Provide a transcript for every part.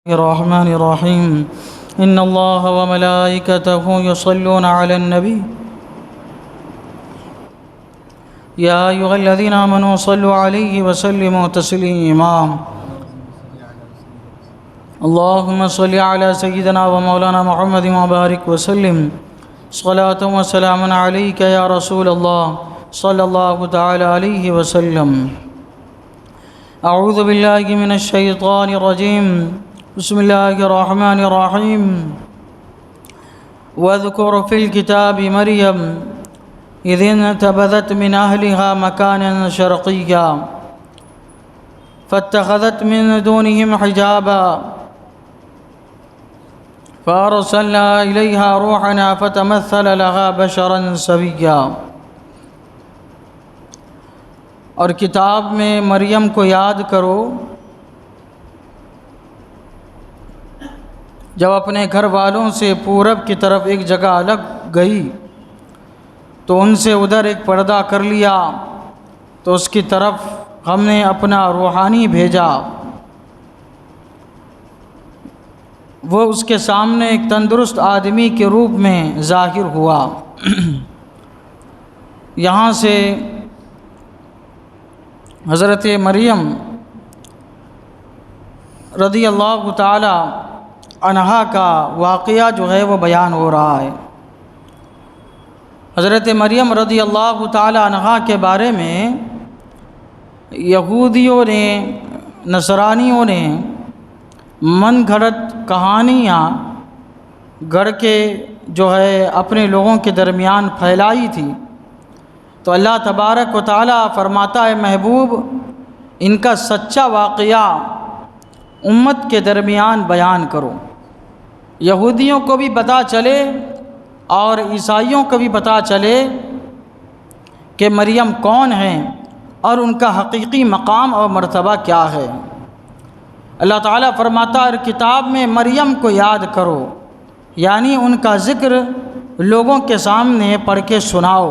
الرحمن الرحيم إن الله وملائكته يصلون على النبي يا أيها الذين آمنوا صلوا عليه وسلموا تسليما اللهم صل على سيدنا ومولانا محمد وبارك وسلم صلاة وسلام عليك يا رسول الله صلى الله تعالى عليه وسلم أعوذ بالله من الشيطان الرجيم بسم الله الرحمن الرحيم واذكر في الكتاب مريم إذ انتبذت من أهلها مكانا شرقيا فاتخذت من دونهم حجابا فأرسلنا إليها روحنا فتمثل لها بشرا سويا۔ اور کتاب میں مریم کو یاد کرو جب اپنے گھر والوں سے پورب کی طرف ایک جگہ الگ گئی تو ان سے ادھر ایک پردہ کر لیا تو اس کی طرف ہم نے اپنا روحانی بھیجا، وہ اس کے سامنے ایک تندرست آدمی کے روپ میں ظاہر ہوا۔ یہاں سے حضرت مریم رضی اللہ تعالی عنہا کا واقعہ جو ہے وہ بیان ہو رہا ہے۔ حضرت مریم رضی اللہ تعالی عنہا کے بارے میں یہودیوں نے، نصرانیوں نے من گھڑت کہانیاں گڑھ کے جو ہے اپنے لوگوں کے درمیان پھیلائی تھی، تو اللہ تبارک و تعالی فرماتا ہے محبوب ان کا سچا واقعہ امت کے درمیان بیان کرو، یہودیوں کو بھی پتہ چلے اور عیسائیوں کو بھی پتہ چلے کہ مریم کون ہیں اور ان کا حقیقی مقام اور مرتبہ کیا ہے۔ اللہ تعالیٰ فرماتا ہے کتاب میں مریم کو یاد کرو، یعنی ان کا ذکر لوگوں کے سامنے پڑھ کے سناؤ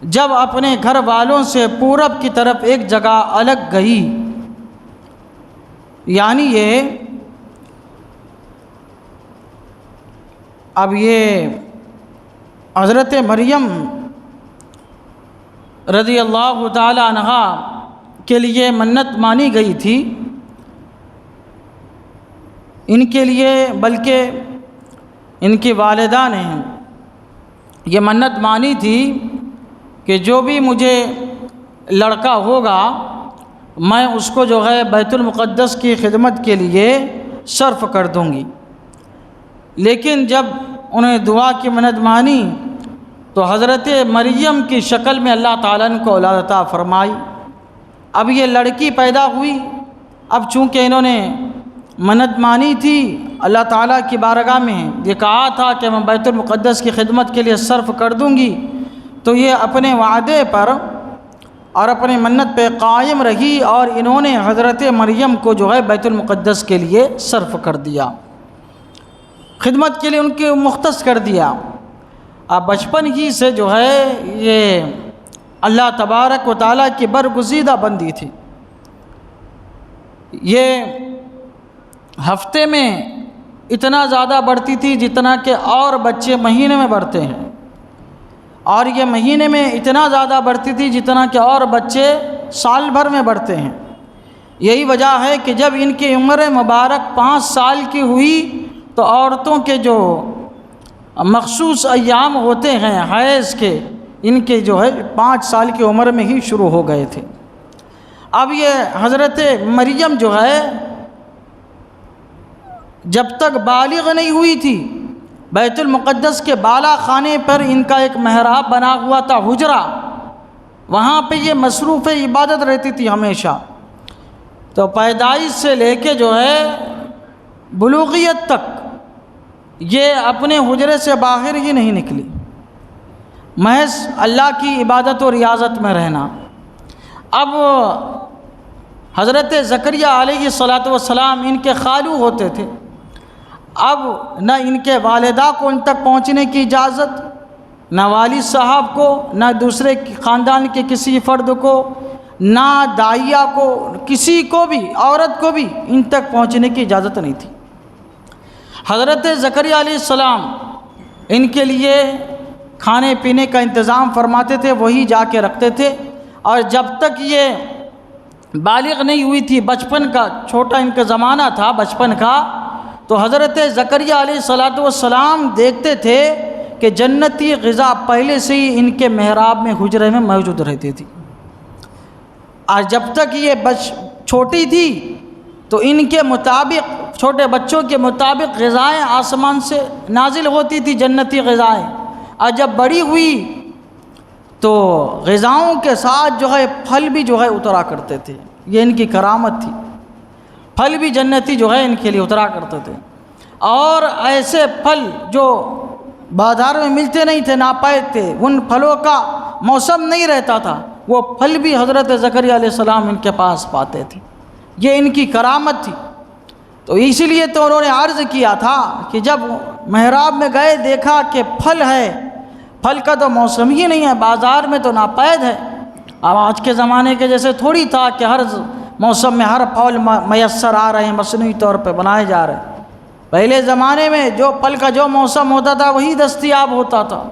جب اپنے گھر والوں سے پورب کی طرف ایک جگہ الگ گئی، یعنی یہ حضرت مریم رضی اللہ تعالی عنہا کے لیے منت مانی گئی تھی، ان کے لیے بلکہ ان کی والدہ نے یہ منت مانی تھی کہ جو بھی مجھے لڑکا ہوگا میں اس کو جو ہے بیت المقدس کی خدمت کے لیے صرف کر دوں گی۔ لیکن جب انہیں دعا کی منت مانی تو حضرت مریم کی شکل میں اللہ تعالیٰ نے کو اولاد عطا فرمائی۔ اب یہ لڑکی پیدا ہوئی، اب چونکہ انہوں نے منت مانی تھی اللہ تعالیٰ کی بارگاہ میں، یہ کہا تھا کہ میں بیت المقدس کی خدمت کے لیے صرف کر دوں گی، تو یہ اپنے وعدے پر اور اپنی منت پہ قائم رہی اور انہوں نے حضرت مریم کو جو ہے بیت المقدس کے لیے صرف کر دیا، خدمت کے لیے ان کے مختص کر دیا۔ اب بچپن ہی سے جو ہے یہ اللہ تبارک و تعالیٰ کی برگزیدہ بندی تھی، یہ ہفتے میں اتنا زیادہ بڑھتی تھی جتنا کہ اور بچے مہینے میں بڑھتے ہیں، اور یہ مہینے میں اتنا زیادہ بڑھتی تھی جتنا کہ اور بچے سال بھر میں بڑھتے ہیں۔ یہی وجہ ہے کہ جب ان کی عمر مبارک 5 سال کی ہوئی تو عورتوں کے جو مخصوص ایام ہوتے ہیں حیض کے، ان کے جو ہے 5 سال کی عمر میں ہی شروع ہو گئے تھے۔ اب یہ حضرت مریم جو ہے جب تک بالغ نہیں ہوئی تھی، بیت المقدس کے بالا خانے پر ان کا ایک محراب بنا ہوا تھا، حجرہ، وہاں پہ یہ مصروف عبادت رہتی تھی ہمیشہ۔ تو پیدائش سے لے کے جو ہے بلوغیت تک یہ اپنے حجرے سے باہر ہی نہیں نکلی، محض اللہ کی عبادت و ریاضت میں رہنا۔ اب حضرت زکریہ علیہ السلام ان کے خالو ہوتے تھے، اب نہ ان کے والدہ کو ان تک پہنچنے کی اجازت، نہ والد صاحب کو، نہ دوسرے خاندان کے کسی فرد کو، نہ داعیہ کو، کسی کو بھی، عورت کو بھی ان تک پہنچنے کی اجازت نہیں تھی۔ حضرت زکریا علیہ السلام ان کے لیے کھانے پینے کا انتظام فرماتے تھے، وہی جا کے رکھتے تھے، اور جب تک یہ بالغ نہیں ہوئی تھی، بچپن کا چھوٹا ان کا زمانہ تھا بچپن کا، تو حضرت زکریا علیہ السلام دیکھتے تھے کہ جنتی غذا پہلے سے ہی ان کے محراب میں، حجرے میں موجود رہتی تھی۔ اور جب تک یہ چھوٹی تھی تو ان کے مطابق، چھوٹے بچوں کے مطابق غذائیں آسمان سے نازل ہوتی تھی، جنتی غذائیں، اور جب بڑی ہوئی تو غذاؤں کے ساتھ جو ہے پھل بھی جو ہے اترا کرتے تھے۔ یہ ان کی کرامت تھی، پھل بھی جنتی جو ہے ان کے لیے اترا کرتے تھے، اور ایسے پھل جو بازار میں ملتے نہیں تھے، ناپید تھے، ان پھلوں کا موسم نہیں رہتا تھا، وہ پھل بھی حضرت زکریا علیہ السلام ان کے پاس پاتے تھے۔ یہ ان کی کرامت تھی۔ تو اسی لیے تو انہوں نے عرض کیا تھا کہ جب محراب میں گئے دیکھا کہ پھل ہے، پھل کا تو موسم ہی نہیں ہے، بازار میں تو ناپید ہے۔ اب آج کے زمانے کے جیسے تھوڑی تھا کہ ہر موسم میں ہر پھل میسر آ رہے ہیں، مصنوعی طور پہ بنائے جا رہے ہیں۔ پہلے زمانے میں جو پھل کا جو موسم ہوتا تھا وہی دستیاب ہوتا تھا۔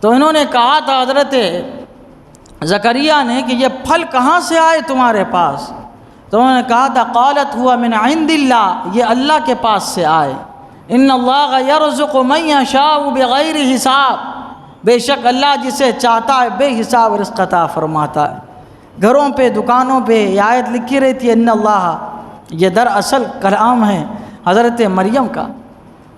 تو انہوں نے کہا تھا حضرت زکریا نے کہ یہ پھل کہاں سے آئے تمہارے پاس؟ تو انہوں نے کہا تھا قالت ہوا من عند اللہ، یہ اللہ کے پاس سے آئے۔ ان اللہ یرزق من یشاء بغیر حساب، بے شک اللہ جسے چاہتا ہے بے حساب رزق عطا فرماتا ہے۔ گھروں پہ، دکانوں پہ یہ آیت لکھی رہتی ہے ان اللہ، یہ دراصل کلام ہے حضرت مریم کا۔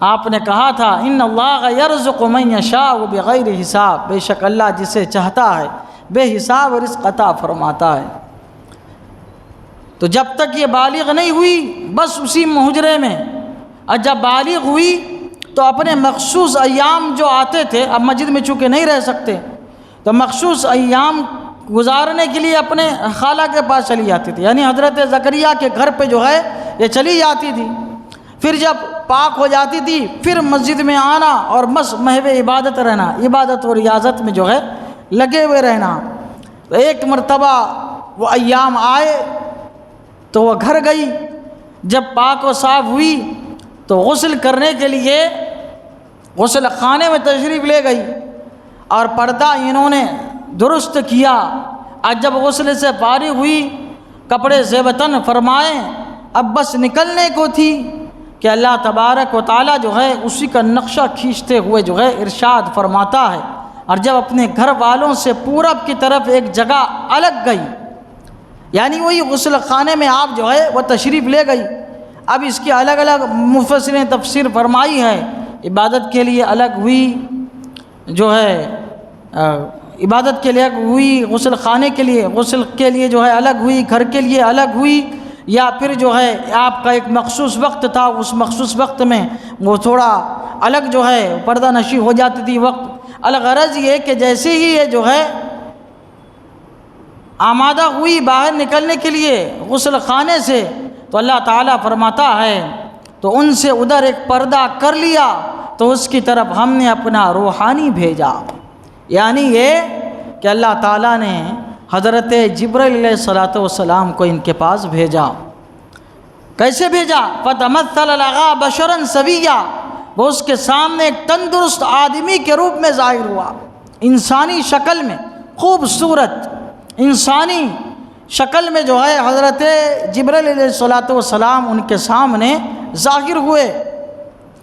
آپ نے کہا تھا ان اللہ یرزق من یشاء بغیر حساب، بے شک اللہ جسے چاہتا ہے بے حساب رزق عطا فرماتا ہے۔ تو جب تک یہ بالغ نہیں ہوئی بس اسی حجرے میں، اور جب بالغ ہوئی تو اپنے مخصوص ایام جو آتے تھے، اب مسجد میں چونکہ نہیں رہ سکتے تو مخصوص ایام گزارنے کے لیے اپنے خالہ کے پاس چلی جاتی تھی، یعنی حضرت زکریا کے گھر پہ جو ہے یہ چلی جاتی تھی۔ پھر جب پاک ہو جاتی تھی پھر مسجد میں آنا اور بس محو عبادت رہنا، عبادت و ریاضت میں جو ہے لگے ہوئے رہنا۔ تو ایک مرتبہ وہ ایام آئے تو وہ گھر گئی، جب پاک و صاف ہوئی تو غسل کرنے کے لیے غسل خانے میں تشریف لے گئی، اور پردہ انہوں نے درست کیا، اور جب غسل سے فارغ ہوئی کپڑے زیبتن فرمائے، اب بس نکلنے کو تھی کہ اللہ تبارک و تعالیٰ جو ہے اسی کا نقشہ کھینچتے ہوئے جو ہے ارشاد فرماتا ہے، اور جب اپنے گھر والوں سے پورب کی طرف ایک جگہ الگ گئی، یعنی وہی غسل خانے میں آپ جو ہے وہ تشریف لے گئی۔ اب اس کی الگ الگ مفسرین تفسیر فرمائی ہے، عبادت کے لیے الگ ہوئی، جو ہے عبادت کے لیے الگ ہوئی، غسل خانے کے لیے، غسل کے لیے جو ہے الگ ہوئی، گھر کے لیے الگ ہوئی، یا پھر جو ہے آپ کا ایک مخصوص وقت تھا، اس مخصوص وقت میں وہ تھوڑا الگ جو ہے پردہ نشی ہو جاتی تھی وقت۔ الغرض یہ کہ جیسے ہی یہ جو ہے آمادہ ہوئی باہر نکلنے کے لیے غسل خانے سے، تو اللہ تعالیٰ فرماتا ہے تو ان سے ادھر ایک پردہ کر لیا، تو اس کی طرف ہم نے اپنا روحانی بھیجا، یعنی یہ کہ اللہ تعالیٰ نے حضرت جبرائیل علیہ السلام کو ان کے پاس بھیجا۔ کیسے بھیجا؟ فَتَمَثَّلَ لَهَا بَشَرًا سَوِيًّا، وہ اس کے سامنے ایک تندرست آدمی کے روپ میں ظاہر ہوا، انسانی شکل میں، خوبصورت انسانی شکل میں جو ہے حضرت جبرائیل علیہ السلام ان کے سامنے ظاہر ہوئے۔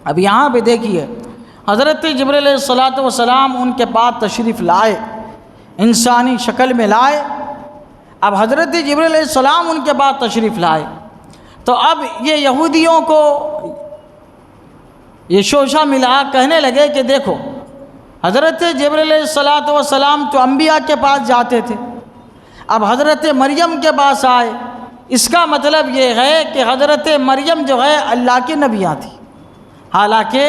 اب یہاں پہ دیکھیے حضرت جبرائیل علیہ السلام ان کے پاس تشریف لائے، انسانی شکل میں لائے۔ اب حضرت جبرائیل علیہ السلام ان کے بعد تشریف لائے، تو اب یہ یہودیوں کو یہ شوشہ ملا، کہنے لگے کہ دیکھو حضرت جبرائیل علیہ السلام تو انبیاء کے پاس جاتے تھے، اب حضرت مریم کے پاس آئے، اس کا مطلب یہ ہے کہ حضرت مریم جو ہے اللہ کی نبیاں تھی، حالانکہ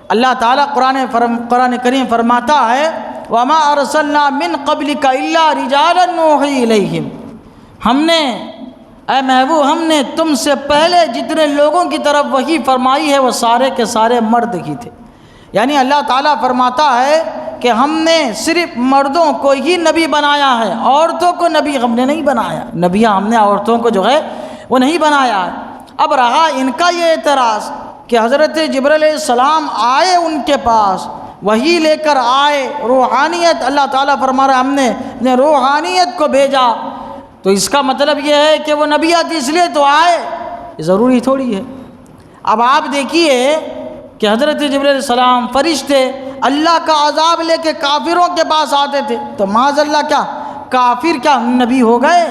اللہ تعالیٰ قرآن کریم فرماتا ہے وَمَا أَرْسَلْنَا مِن قَبْلِكَ إِلَّا رِجَالًا نُوحِي إِلَيْهِمْ، ہم نے اے محبوب ہم نے تم سے پہلے جتنے لوگوں کی طرف وحی فرمائی ہے وہ سارے کے سارے مرد ہی تھے، یعنی اللہ تعالیٰ فرماتا ہے کہ ہم نے صرف مردوں کو ہی نبی بنایا ہے، عورتوں کو نبی ہم نے نہیں بنایا، نبیاں ہم نے عورتوں کو جو ہے وہ نہیں بنایا ہے۔ اب رہا ان کا یہ اعتراض کہ حضرت جبرائیل علیہ السلام آئے ان کے پاس، وحی لے کر آئے، روحانیت، اللہ تعالیٰ فرما رہا ہے ہم نے روحانیت کو بھیجا، تو اس کا مطلب یہ ہے کہ وہ نبیات اس لیے تو آئے، ضروری تھوڑی ہے۔ اب آپ دیکھیے کہ حضرت جبرائیل علیہ السلام فرشتے اللہ کا عذاب لے کے کافروں کے پاس آتے تھے، تو معاذ اللہ کیا کافر کیا نبی ہو گئے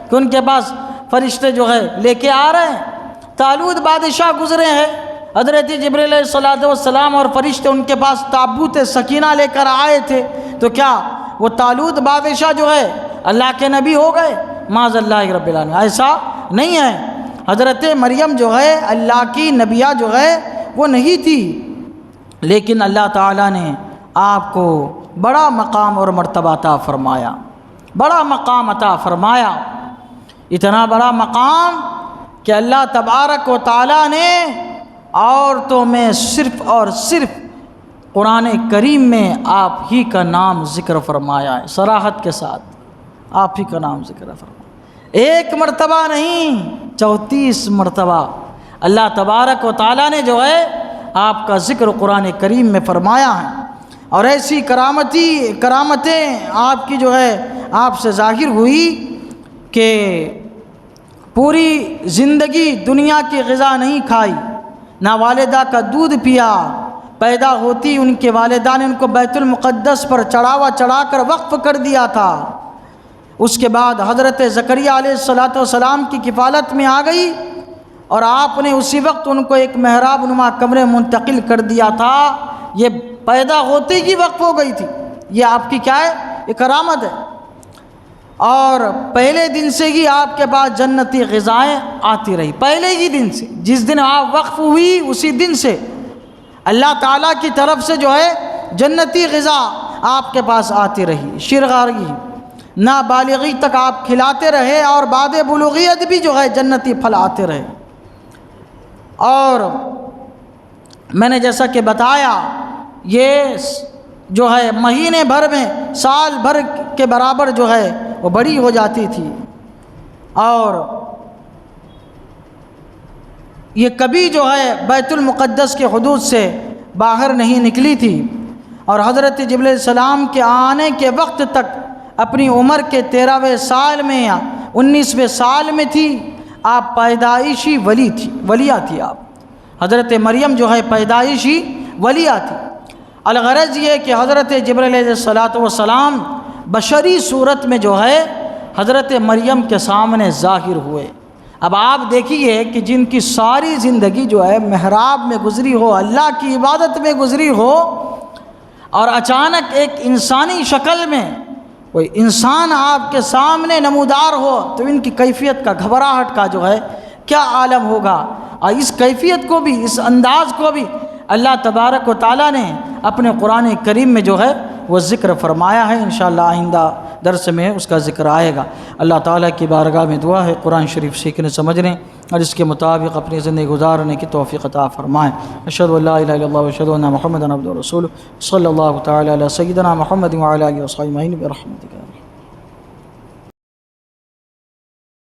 کہ ان کے پاس فرشتے جو ہے لے کے آ رہے ہیں؟ طالوت بادشاہ گزرے ہیں، حضرت جبرائیل علیہ السلام اور فرشتے ان کے پاس تابوت سکینہ لے کر آئے تھے، تو کیا وہ طالوت بادشاہ جو ہے اللہ کے نبی ہو گئے؟ معاذ اللہ رب العالمین، ایسا نہیں ہے۔ حضرت مریم جو ہے اللہ کی نبیہ جو ہے وہ نہیں تھی، لیکن اللہ تعالیٰ نے آپ کو بڑا مقام اور مرتبہ عطا فرمایا، بڑا مقام عطا فرمایا، اتنا بڑا مقام کہ اللہ تبارک و تعالیٰ نے عورتوں میں صرف اور صرف قرآن کریم میں آپ ہی کا نام ذکر فرمایا ہے، صراحت کے ساتھ آپ ہی کا نام ذکر فرمایا، ایک مرتبہ نہیں 34 مرتبہ اللہ تبارک و تعالیٰ نے جو ہے آپ کا ذکر قرآن کریم میں فرمایا ہے، اور ایسی کرامتیں آپ کی جو ہے آپ سے ظاہر ہوئی کہ پوری زندگی دنیا کی غذا نہیں کھائی، نہ والدہ کا دودھ پیا، پیدا ہوتی ان کے والدہ نے ان کو بیت المقدس پر چڑھاوا چڑھا کر وقف کر دیا تھا، اس کے بعد حضرت زکریا علیہ السلام کی کفالت میں آ گئی، اور آپ نے اسی وقت ان کو ایک محراب نما کمرے منتقل کر دیا تھا، یہ پیدا ہوتے ہی وقف ہو گئی تھی، یہ آپ کی کیا ہے؟ یہ کرامت ہے، اور پہلے دن سے ہی آپ کے پاس جنتی غذائیں آتی رہی، پہلے ہی دن سے، جس دن آپ وقف ہوئی اسی دن سے اللہ تعالیٰ کی طرف سے جو ہے جنتی غذا آپ کے پاس آتی رہی، شیرغارگی نابالغی تک آپ کھلاتے رہے، اور بعد بلوغیت بھی جو ہے جنتی پھل آتے رہے، اور میں نے جیسا کہ بتایا یہ جو ہے مہینے بھر میں سال بھر کے برابر جو ہے وہ بڑی ہو جاتی تھی، اور یہ کبھی جو ہے بیت المقدس کے حدود سے باہر نہیں نکلی تھی، اور حضرت جبرائیل علیہ السلام کے آنے کے وقت تک اپنی عمر کے 13ویں سال میں یا 19ویں سال میں تھی، آپ پیدائشی ولیہ تھی، آپ حضرت مریم جو ہے پیدائشی ولیہ تھی۔ الغرض یہ کہ حضرت جبرائیل علیہ السلام بشری صورت میں جو ہے حضرت مریم کے سامنے ظاہر ہوئے۔ اب آپ دیکھیے کہ جن کی ساری زندگی جو ہے محراب میں گزری ہو، اللہ کی عبادت میں گزری ہو، اور اچانک ایک انسانی شکل میں کوئی انسان آپ کے سامنے نمودار ہو، تو ان کی کیفیت کا، گھبراہٹ کا جو ہے کیا عالم ہوگا، اور اس کیفیت کو بھی، اس انداز کو بھی اللہ تبارک و تعالیٰ نے اپنے قرآن کریم میں جو ہے وہ ذکر فرمایا ہے۔ انشاءاللہ آئندہ درس میں اس کا ذکر آئے گا۔ اللہ تعالیٰ کی بارگاہ میں دعا ہے قرآن شریف سیکھنے سمجھنے اور اس کے مطابق اپنی زندگی گزارنے کی توفیق عطا فرمائے۔ اشہد ان لا الہ الا اللہ و اشہد ان محمدا عبدہ ورسولہ، صلی اللہ تعالیٰ علی سیدنا محمد وعلی آلہ وصحبہ اجمعین برحمتک۔